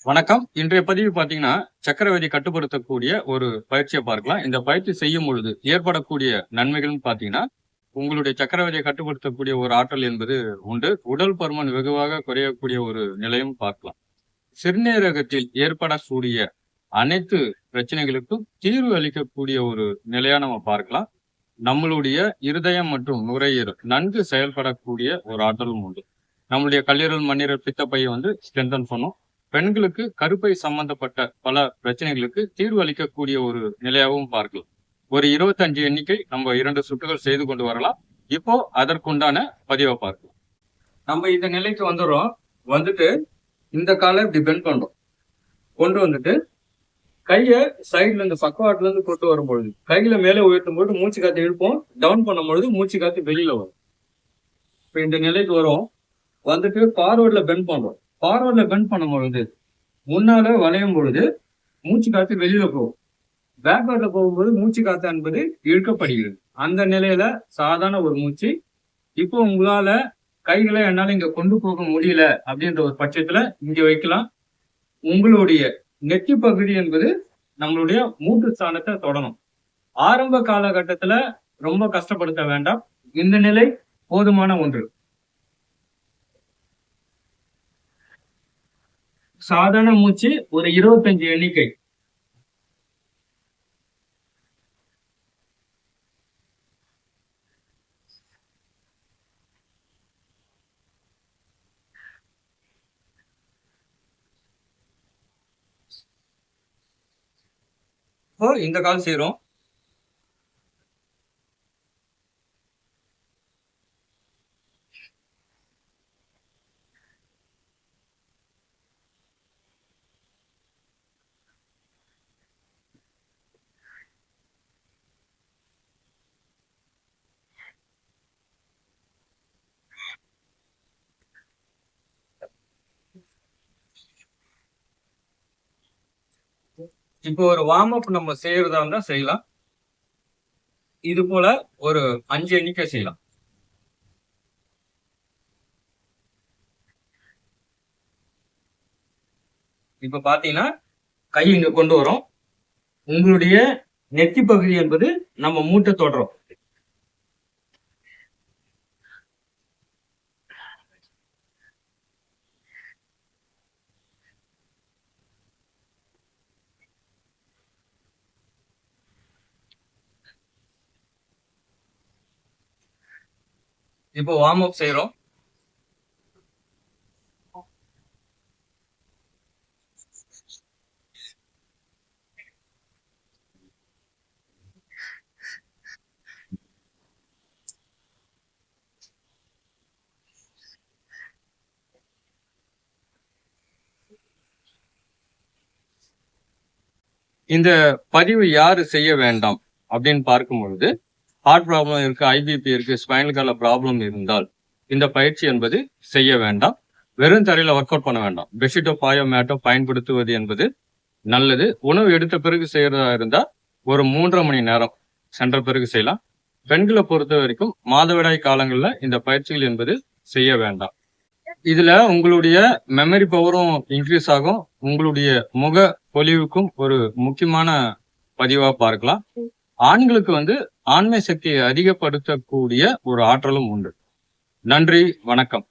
வணக்கம். இன்றைய பதிவு பார்த்தீங்கன்னா, சர்க்கரை வியாதிய கட்டுப்படுத்தக்கூடிய ஒரு பயிற்சிய பார்க்கலாம். இந்த பயிற்சி செய்யும் பொழுது ஏற்படக்கூடிய நன்மைகள்னு பார்த்தீங்கன்னா, உங்களுடைய சர்க்கரை வியாதிய கட்டுப்படுத்தக்கூடிய ஒரு ஆற்றல் என்பது உண்டு. உடல் பருமன் வெகுவாக குறையக்கூடிய ஒரு நிலையும் பார்க்கலாம். சிறுநீரகத்தில் ஏற்படக்கூடிய அனைத்து பிரச்சனைகளுக்கும் தீர்வு அளிக்கக்கூடிய ஒரு நிலையா நம்ம பார்க்கலாம். நம்மளுடைய இருதயம் மற்றும் நுரையீரல் நன்கு செயல்படக்கூடிய ஒரு ஆற்றலும் உண்டு. நம்மளுடைய கல்லீரல், மண்ணீரல், பித்தப்பைய ஸ்ட்ரென்தன் பண்ணும். பெண்களுக்கு கருப்பை சம்பந்தப்பட்ட பல பிரச்சனைகளுக்கு தீர்வு அளிக்கக்கூடிய ஒரு நிலையாகவும் பார்க்கலாம். ஒரு 25 எண்ணிக்கை நம்ம 2 சுற்றுகள் செய்து கொண்டு வரலாம். இப்போ அதற்குண்டான பதிவை பார்க்கலாம். நம்ம இந்த நிலைக்கு வந்துடுறோம். வந்துட்டு இந்த காலை இப்படி பெண்ட் பண்றோம். கொண்டு வந்துட்டு கைய சைட்ல இருந்து பக்கவாட்டுல இருந்து கொண்டு வரும்பொழுது கையில மேலே உயர்த்தும் பொழுது மூச்சு காத்து இழுப்போம். டவுன் பண்ணும் பொழுது மூச்சு காத்து வெளியில வரும். இப்ப இந்த நிலைக்கு வரும். வந்துட்டு ஃபார்வர்ட்ல பெண்ட் பண்றோம். ஃபார்வர்ட்ல பெண்ட் பண்ணும் பொழுது முன்னால வளையும் பொழுது மூச்சு காத்து வெளியில போகும். பேக்வர்ட்ல போகும்போது மூச்சு காத்து என்பது இழுக்கப்படுகிறது. அந்த நிலையில சாதாரண ஒரு மூச்சு. இப்போ உங்களால கைகளை என்னால இங்க கொண்டு போக முடியல அப்படின்ற ஒரு பட்சத்துல இங்க வைக்கலாம். உங்களுடைய நெற்றி பகுதி என்பது நம்மளுடைய மூட்டு ஸ்தானத்தை தொடணும். ஆரம்ப காலகட்டத்துல ரொம்ப கஷ்டப்படுத்த வேண்டாம். இந்த நிலை போதுமான ஒன்று. சாதாரண மூச்சு ஒரு 25 எண்ணிக்கை. இப்போ இந்த கால் செய்யறோம். இப்போ ஒரு வார்ம் அப் நம்ம செய்யறதா இருந்தா செய்யலாம். இது போல ஒரு 5 எண்ணிக்கை செய்யலாம். இப்ப பாத்தீங்கன்னா கை இங்க கொண்டு வரோம். உங்களுடைய நெத்தி பகுதி என்பது நம்ம மூட்டை தொடரும். இப்போ வார்ம் அப் செய்யறோம். இந்த பதிவு யாரு செய்ய வேண்டாம் அப்படின்னு பார்க்கும் பொழுது, ஹார்ட் ப்ராப்ளம் இருக்கு, ஐபிபி இருக்கு, ஸ்பைனல் கார்ட்ல ப்ராப்ளம் இருந்தால் இந்த பயிற்சி என்பது செய்ய வேண்டாம். வெறும் தரையில ஒர்க் அவுட் பண்ண வேண்டாம். பெட்ஷீட்டோ பாயோ மேட்டோ பயன்படுத்துவது என்பது நல்லது. உணவு எடுத்த பிறகு செய்யறதா இருந்தா ஒரு 3.5 மணி நேரம் சென்ற பிறகு செய்யலாம். பெண்களை பொறுத்த வரைக்கும் மாதவிடாய் காலங்கள்ல இந்த பயிற்சிகள் என்பது செய்ய வேண்டாம். இதுல உங்களுடைய மெமரி பவரும் இன்க்ரீஸ் ஆகும். உங்களுடைய முக பொலிவுக்கும் ஒரு முக்கியமான பதிவா பார்க்கலாம். ஆண்களுக்கு ஆண்மை சக்தியை அதிகப்படுத்தக்கூடிய ஒரு ஆற்றலும் உண்டு. நன்றி, வணக்கம்.